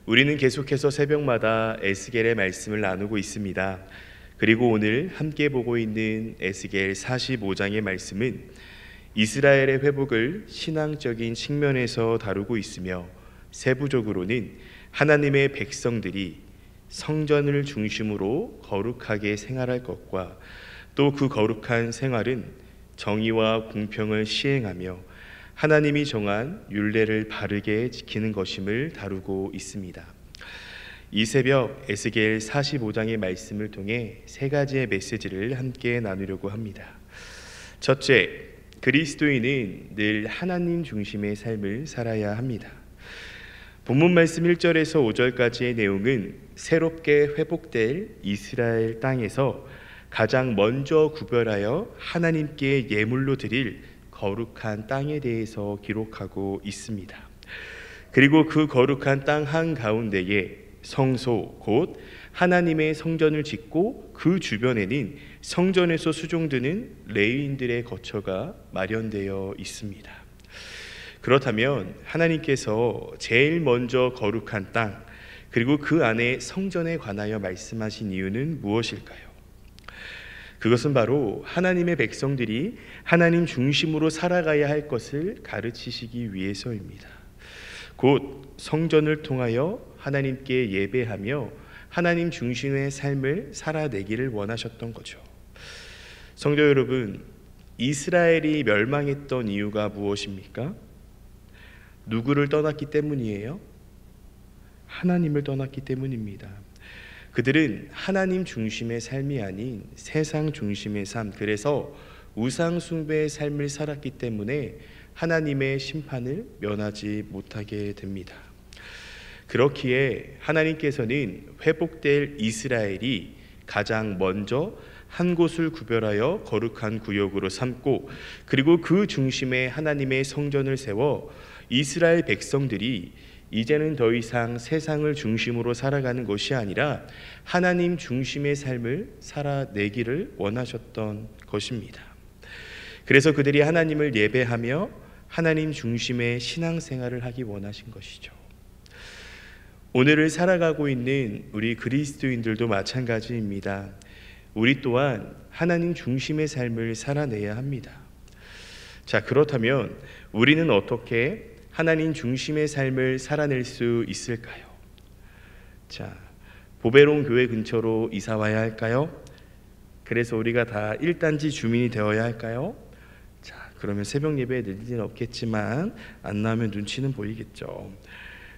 우리는 계속해서 새벽마다 에스겔의 말씀을 나누고 있습니다. 그리고 오늘 함께 보고 있는 에스겔 45장의 말씀은 이스라엘의 회복을 신앙적인 측면에서 다루고 있으며 세부적으로는 하나님의 백성들이 성전을 중심으로 거룩하게 생활할 것과 또 그 거룩한 생활은 정의와 공평을 시행하며 하나님이 정한 율례를 바르게 지키는 것임을 다루고 있습니다. 이 새벽 에스겔 45장의 말씀을 통해 세 가지의 메시지를 함께 나누려고 합니다. 첫째, 그리스도인은 늘 하나님 중심의 삶을 살아야 합니다. 본문 말씀 1절에서 5절까지의 내용은 새롭게 회복될 이스라엘 땅에서 가장 먼저 구별하여 하나님께 예물로 드릴 거룩한 땅에 대해서 기록하고 있습니다. 그리고 그 거룩한 땅 한가운데에 성소 곧 하나님의 성전을 짓고 그 주변에는 성전에서 수종드는 레위인들의 거처가 마련되어 있습니다. 그렇다면 하나님께서 제일 먼저 거룩한 땅 그리고 그 안에 성전에 관하여 말씀하신 이유는 무엇일까요? 그것은 바로 하나님의 백성들이 하나님 중심으로 살아가야 할 것을 가르치시기 위해서입니다. 곧 성전을 통하여 하나님께 예배하며 하나님 중심의 삶을 살아내기를 원하셨던 거죠. 성도 여러분, 이스라엘이 멸망했던 이유가 무엇입니까? 누구를 떠났기 때문이에요? 하나님을 떠났기 때문입니다. 그들은 하나님 중심의 삶이 아닌 세상 중심의 삶, 그래서 우상 숭배의 삶을 살았기 때문에 하나님의 심판을 면하지 못하게 됩니다. 그렇기에 하나님께서는 회복될 이스라엘이 가장 먼저 한 곳을 구별하여 거룩한 구역으로 삼고 그리고 그 중심에 하나님의 성전을 세워 이스라엘 백성들이 이제는 더 이상 세상을 중심으로 살아가는 것이 아니라 하나님 중심의 삶을 살아내기를 원하셨던 것입니다. 그래서 그들이 하나님을 예배하며 하나님 중심의 신앙생활을 하기 원하신 것이죠. 오늘을 살아가고 있는 우리 그리스도인들도 마찬가지입니다. 우리 또한 하나님 중심의 삶을 살아내야 합니다. 자, 그렇다면 우리는 어떻게 하나님 중심의 삶을 살아낼 수 있을까요? 자, 보배론 교회 근처로 이사 와야 할까요? 그래서 우리가 다 1단지 주민이 되어야 할까요? 자, 그러면 새벽 예배에 늘 일은 없겠지만 안 나오면 눈치는 보이겠죠.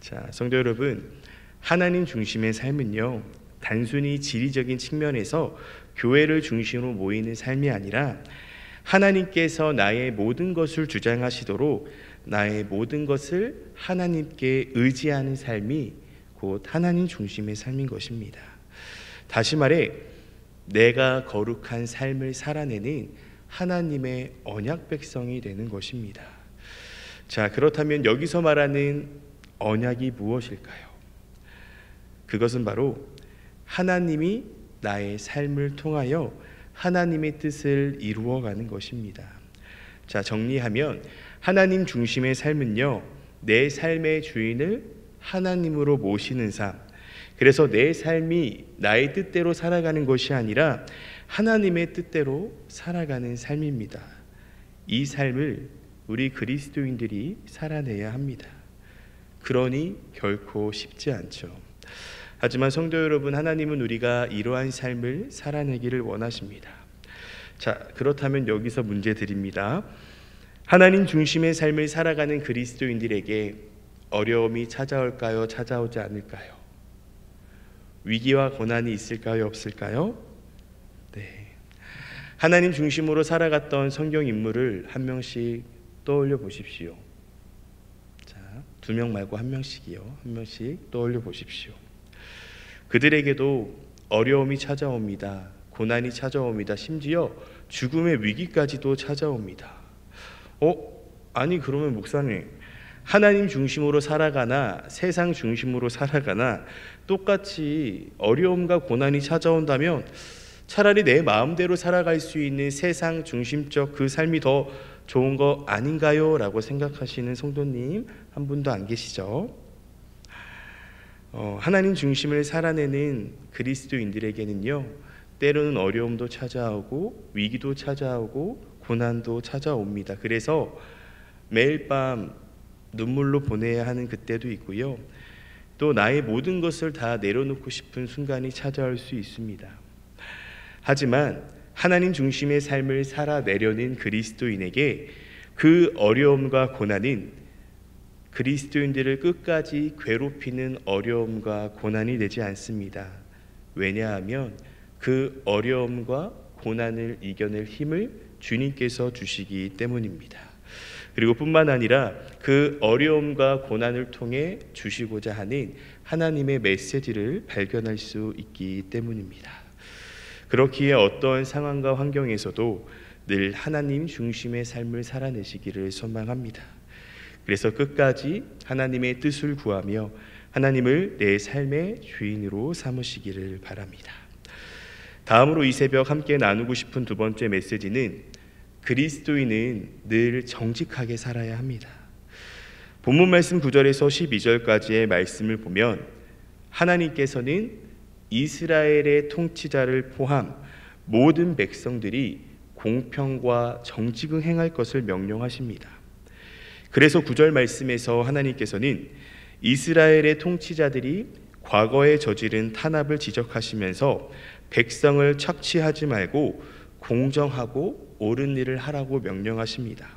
자, 성도 여러분, 하나님 중심의 삶은요, 단순히 지리적인 측면에서 교회를 중심으로 모이는 삶이 아니라 하나님께서 나의 모든 것을 주장하시도록 나의 모든 것을 하나님께 의지하는 삶이 곧 하나님 중심의 삶인 것입니다. 다시 말해 내가 거룩한 삶을 살아내는 하나님의 언약 백성이 되는 것입니다. 자, 그렇다면 여기서 말하는 언약이 무엇일까요? 그것은 바로 하나님이 나의 삶을 통하여 하나님의 뜻을 이루어가는 것입니다. 자, 정리하면 하나님 중심의 삶은요, 내 삶의 주인을 하나님으로 모시는 삶, 그래서 내 삶이 나의 뜻대로 살아가는 것이 아니라 하나님의 뜻대로 살아가는 삶입니다. 이 삶을 우리 그리스도인들이 살아내야 합니다. 그러니 결코 쉽지 않죠. 하지만 성도 여러분, 하나님은 우리가 이러한 삶을 살아내기를 원하십니다. 자, 그렇다면 여기서 문제 드립니다. 하나님 중심의 삶을 살아가는 그리스도인들에게 어려움이 찾아올까요? 찾아오지 않을까요? 위기와 고난이 있을까요? 없을까요? 네. 하나님 중심으로 살아갔던 성경 인물을 한 명씩 떠올려 보십시오. 자, 2명 말고 한 명씩이요. 한 명씩 떠올려 보십시오. 그들에게도 어려움이 찾아옵니다. 고난이 찾아옵니다. 심지어 죽음의 위기까지도 찾아옵니다. 아니 그러면 목사님, 하나님 중심으로 살아가나 세상 중심으로 살아가나 똑같이 어려움과 고난이 찾아온다면 차라리 내 마음대로 살아갈 수 있는 세상 중심적 그 삶이 더 좋은 거 아닌가요? 라고 생각하시는 성도님 한 분도 안 계시죠? 하나님 중심을 살아내는 그리스도인들에게는요, 때로는 어려움도 찾아오고 위기도 찾아오고 고난도 찾아옵니다. 그래서 매일 밤 눈물로 보내야 하는 그때도 있고요, 또 나의 모든 것을 다 내려놓고 싶은 순간이 찾아올 수 있습니다. 하지만 하나님 중심의 삶을 살아내려는 그리스도인에게 그 어려움과 고난은 그리스도인들을 끝까지 괴롭히는 어려움과 고난이 되지 않습니다. 왜냐하면 그 어려움과 고난을 이겨낼 힘을 주님께서 주시기 때문입니다. 그리고 뿐만 아니라 그 어려움과 고난을 통해 주시고자 하는 하나님의 메시지를 발견할 수 있기 때문입니다. 그렇기에 어떠한 상황과 환경에서도 늘 하나님 중심의 삶을 살아내시기를 소망합니다. 그래서 끝까지 하나님의 뜻을 구하며 하나님을 내 삶의 주인으로 삼으시기를 바랍니다. 다음으로 이 새벽 함께 나누고 싶은 두 번째 메시지는 그리스도인은 늘 정직하게 살아야 합니다. 본문 말씀 9절에서 12절까지의 말씀을 보면 하나님께서는 이스라엘의 통치자를 포함 모든 백성들이 공평과 정직을 행할 것을 명령하십니다. 그래서 9절 말씀에서 하나님께서는 이스라엘의 통치자들이 과거에 저지른 탄압을 지적하시면서 백성을 착취하지 말고 공정하고 옳은 일을 하라고 명령하십니다.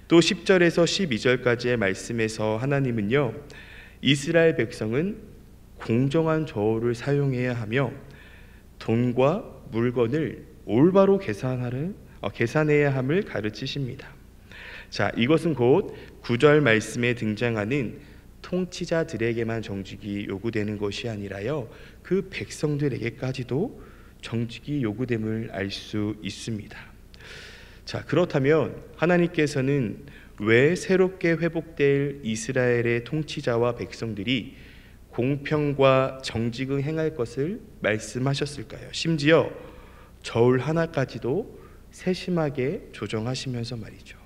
또 10절에서 12절까지의 말씀에서 하나님은요, 이스라엘 백성은 공정한 저울을 사용해야 하며 돈과 물건을 올바로 계산해야 함을 가르치십니다. 자, 이것은 곧 9절 말씀에 등장하는 통치자들에게만 정직이 요구되는 것이 아니라요, 그 백성들에게까지도 정직이 요구됨을 알 수 있습니다. 자, 그렇다면 하나님께서는 왜 새롭게 회복될 이스라엘의 통치자와 백성들이 공평과 정직을 행할 것을 말씀하셨을까요? 심지어 저울 하나까지도 세심하게 조정하시면서 말이죠.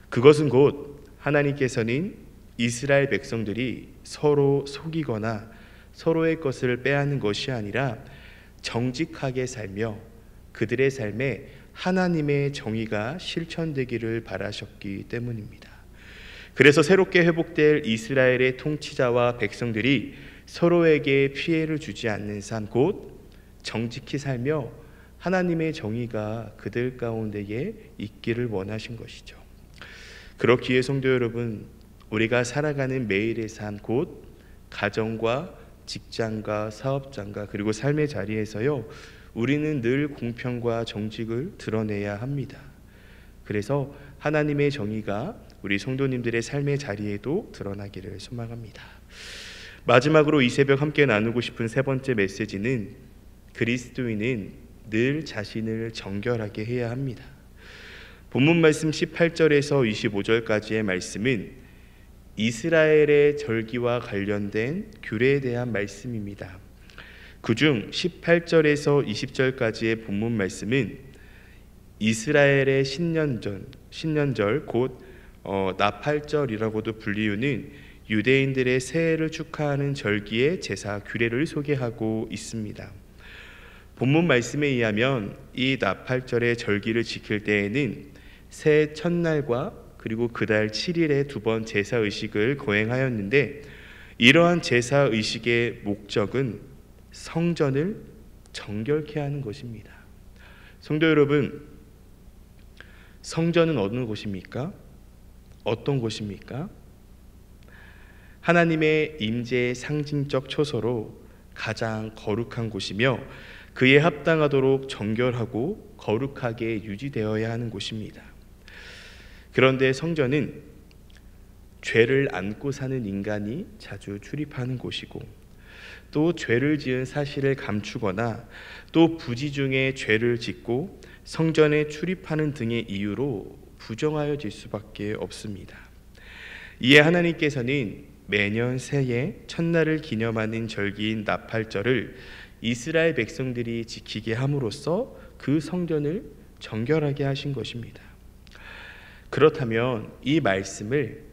그것은 곧 하나님께서는 이스라엘 백성들이 서로 속이거나 서로의 것을 빼앗는 것이 아니라 정직하게 살며 그들의 삶에 하나님의 정의가 실천되기를 바라셨기 때문입니다. 그래서 새롭게 회복될 이스라엘의 통치자와 백성들이 서로에게 피해를 주지 않는 삶, 곧 정직히 살며 하나님의 정의가 그들 가운데에 있기를 원하신 것이죠. 그렇기에 성도 여러분, 우리가 살아가는 매일의 삶, 곧 가정과 직장과 사업장과 그리고 삶의 자리에서요, 우리는 늘 공평과 정직을 드러내야 합니다. 그래서 하나님의 정의가 우리 성도님들의 삶의 자리에도 드러나기를 소망합니다. 마지막으로 이 새벽 함께 나누고 싶은 세 번째 메시지는 그리스도인은 늘 자신을 정결하게 해야 합니다. 본문 말씀 18절에서 25절까지의 말씀은 이스라엘의 절기와 관련된 규례에 대한 말씀입니다. 그중 18절에서 20절까지의 본문 말씀은 이스라엘의 신년절 곧 나팔절이라고도 불리우는 유대인들의 새해를 축하하는 절기의 제사 규례를 소개하고 있습니다. 본문 말씀에 의하면 이 나팔절의 절기를 지킬 때에는 새해 첫날과 그리고 그달 7일에 두 번 제사 의식을 거행하였는데, 이러한 제사 의식의 목적은 성전을 정결케 하는 것입니다. 성도 여러분, 성전은 어느 곳입니까? 어떤 곳입니까? 하나님의 임재의 상징적 초소로 가장 거룩한 곳이며 그에 합당하도록 정결하고 거룩하게 유지되어야 하는 곳입니다. 그런데 성전은 죄를 안고 사는 인간이 자주 출입하는 곳이고, 또 죄를 지은 사실을 감추거나 또 부지 중에 죄를 짓고 성전에 출입하는 등의 이유로 부정하여질 수밖에 없습니다. 이에 하나님께서는 매년 새해 첫날을 기념하는 절기인 나팔절을 이스라엘 백성들이 지키게 함으로써 그 성전을 정결하게 하신 것입니다. 그렇다면 이 말씀을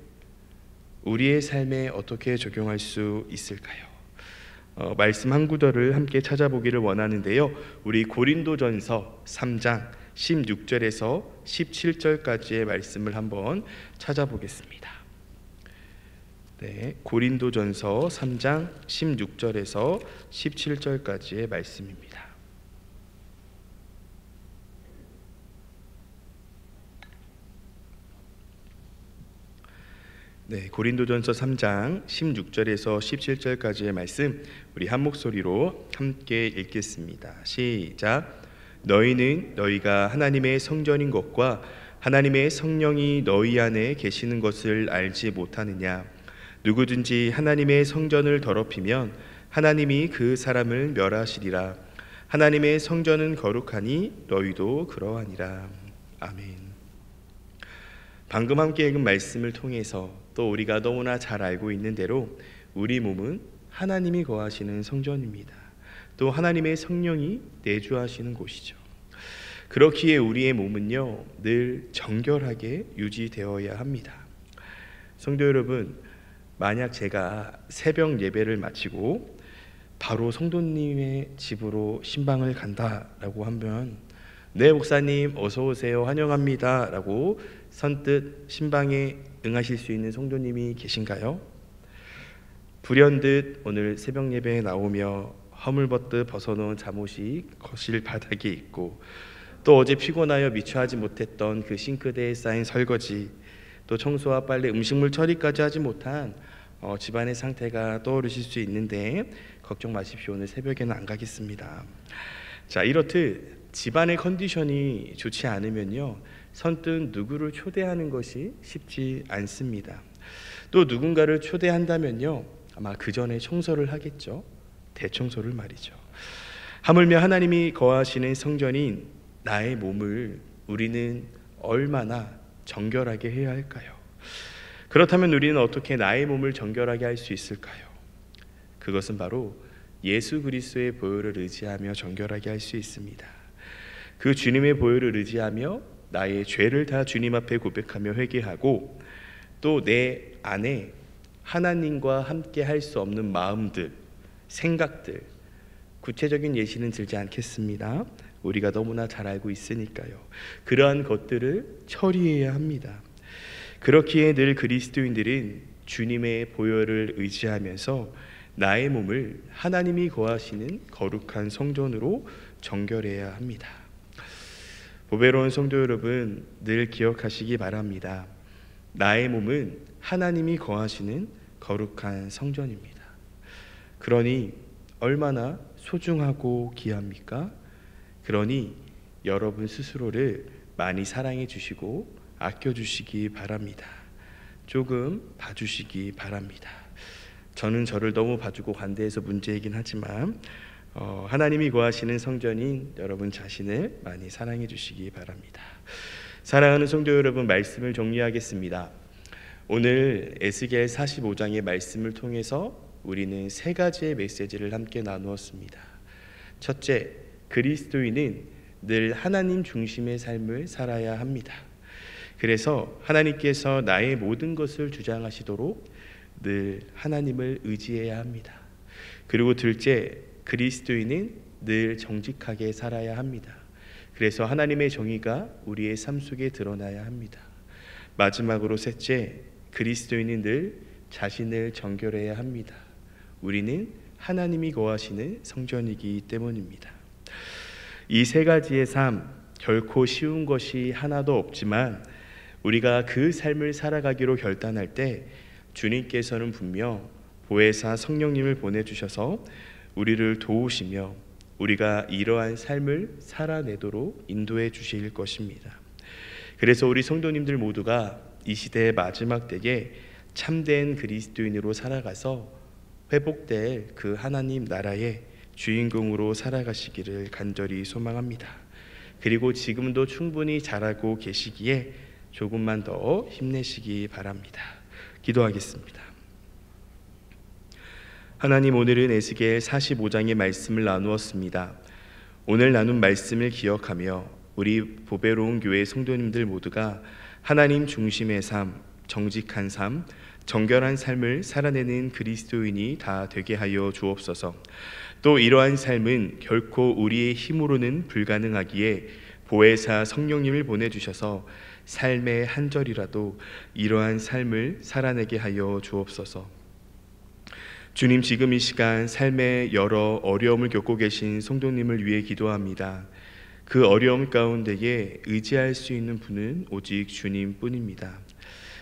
우리의 삶에 어떻게 적용할 수 있을까요? 말씀 한 구절을 함께 찾아보기를 원하는데요. 우리 고린도전서 3장 16절에서 17절까지의 말씀을 한번 찾아보겠습니다. 네, 고린도전서 3장 16절에서 17절까지의 말씀입니다. 네, 고린도전서 3장 16절에서 17절까지의 말씀 우리 한 목소리로 함께 읽겠습니다. 시작. 너희는 너희가 하나님의 성전인 것과 하나님의 성령이 너희 안에 계시는 것을 알지 못하느냐? 누구든지 하나님의 성전을 더럽히면 하나님이 그 사람을 멸하시리라. 하나님의 성전은 거룩하니 너희도 그러하니라. 아멘. 방금 함께 읽은 말씀을 통해서 또 우리가 너무나 잘 알고 있는 대로 우리 몸은 하나님이 거하시는 성전입니다. 또 하나님의 성령이 내주하시는 곳이죠. 그렇기에 우리의 몸은요 늘 정결하게 유지되어야 합니다. 성도 여러분, 만약 제가 새벽 예배를 마치고 바로 성도님의 집으로 신방을 간다라고 하면 네 목사님 어서 오세요 환영합니다 라고 선뜻 신방에 응하실 수 있는 성도님이 계신가요? 불현듯 오늘 새벽 예배에 나오며 허물벗듯 벗어놓은 잠옷이 거실 바닥에 있고 또 어제 피곤하여 미처 하지 못했던 그 싱크대에 쌓인 설거지 또 청소와 빨래 음식물 처리까지 하지 못한 집안의 상태가 떠오르실 수 있는데 걱정 마십시오. 오늘 새벽에는 안 가겠습니다. 자, 이렇듯 집안의 컨디션이 좋지 않으면요 선뜻 누구를 초대하는 것이 쉽지 않습니다. 또 누군가를 초대한다면요 아마 그 전에 청소를 하겠죠. 대청소를 말이죠. 하물며 하나님이 거하시는 성전인 나의 몸을 우리는 얼마나 정결하게 해야 할까요? 그렇다면 우리는 어떻게 나의 몸을 정결하게 할 수 있을까요? 그것은 바로 예수 그리스도의 보혈을 의지하며 정결하게 할 수 있습니다. 그 주님의 보혈을 의지하며 나의 죄를 다 주님 앞에 고백하며 회개하고 또 내 안에 하나님과 함께 할 수 없는 마음들, 생각들, 구체적인 예시는 들지 않겠습니다. 우리가 너무나 잘 알고 있으니까요. 그러한 것들을 처리해야 합니다. 그렇기에 늘 그리스도인들은 주님의 보혈을 의지하면서 나의 몸을 하나님이 거하시는 거룩한 성전으로 정결해야 합니다. 보배로운 성도 여러분, 늘 기억하시기 바랍니다. 나의 몸은 하나님이 거하시는 거룩한 성전입니다. 그러니 얼마나 소중하고 귀합니까? 그러니 여러분 스스로를 많이 사랑해 주시고 아껴 주시기 바랍니다. 조금 봐주시기 바랍니다. 저는 저를 너무 봐주고 관대해서 문제이긴 하지만 하나님이 거하시는 성전인 여러분 자신을 많이 사랑해 주시기 바랍니다. 사랑하는 성도 여러분, 말씀을 정리하겠습니다. 오늘 에스겔 45장의 말씀을 통해서 우리는 세 가지의 메시지를 함께 나누었습니다. 첫째, 그리스도인은 늘 하나님 중심의 삶을 살아야 합니다. 그래서 하나님께서 나의 모든 것을 주장하시도록 늘 하나님을 의지해야 합니다. 그리고 둘째, 그리스도인은 늘 정직하게 살아야 합니다. 그래서 하나님의 정의가 우리의 삶 속에 드러나야 합니다. 마지막으로 셋째, 그리스도인은 늘 자신을 정결해야 합니다. 우리는 하나님이 거하시는 성전이기 때문입니다. 이 세 가지의 삶, 결코 쉬운 것이 하나도 없지만 우리가 그 삶을 살아가기로 결단할 때 주님께서는 분명 보혜사 성령님을 보내주셔서 우리를 도우시며 우리가 이러한 삶을 살아내도록 인도해 주실 것입니다. 그래서 우리 성도님들 모두가 이 시대의 마지막 때에 참된 그리스도인으로 살아가서 회복될 그 하나님 나라의 주인공으로 살아가시기를 간절히 소망합니다. 그리고 지금도 충분히 잘하고 계시기에 조금만 더 힘내시기 바랍니다. 기도하겠습니다. 하나님, 오늘은 에스겔 45장의 말씀을 나누었습니다. 오늘 나눈 말씀을 기억하며 우리 보배로운 교회 성도님들 모두가 하나님 중심의 삶, 정직한 삶, 정결한 삶을 살아내는 그리스도인이 다 되게 하여 주옵소서. 또 이러한 삶은 결코 우리의 힘으로는 불가능하기에 보혜사 성령님을 보내주셔서 삶의 한 절이라도 이러한 삶을 살아내게 하여 주옵소서. 주님, 지금 이 시간 삶의 여러 어려움을 겪고 계신 성도님을 위해 기도합니다. 그 어려움 가운데에 의지할 수 있는 분은 오직 주님뿐입니다.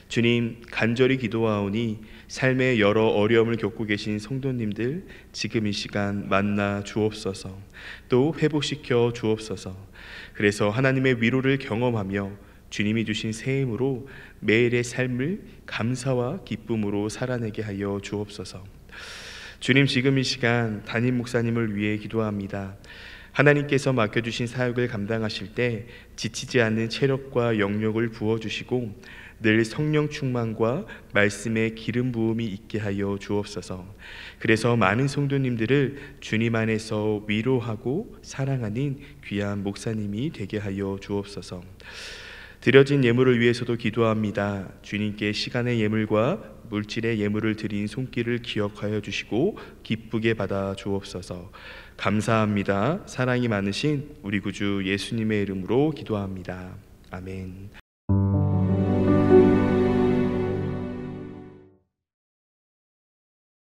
주님, 간절히 기도하오니 삶의 여러 어려움을 겪고 계신 성도님들 지금 이 시간 만나 주옵소서. 또 회복시켜 주옵소서. 그래서 하나님의 위로를 경험하며 주님이 주신 새 힘으로 매일의 삶을 감사와 기쁨으로 살아내게 하여 주옵소서. 주님, 지금 이 시간 담임 목사님을 위해 기도합니다. 하나님께서 맡겨주신 사역을 감당하실 때 지치지 않는 체력과 영력을 부어주시고 늘 성령 충만과 말씀의 기름 부음이 있게 하여 주옵소서. 그래서 많은 성도님들을 주님 안에서 위로하고 사랑하는 귀한 목사님이 되게 하여 주옵소서. 드려진 예물을 위해서도 기도합니다. 주님께 시간의 예물과 물질의 예물을 드린 손길을 기억하여 주시고 기쁘게 받아 주옵소서. 감사합니다. 사랑이 많으신 우리 구주 예수님의 이름으로 기도합니다. 아멘.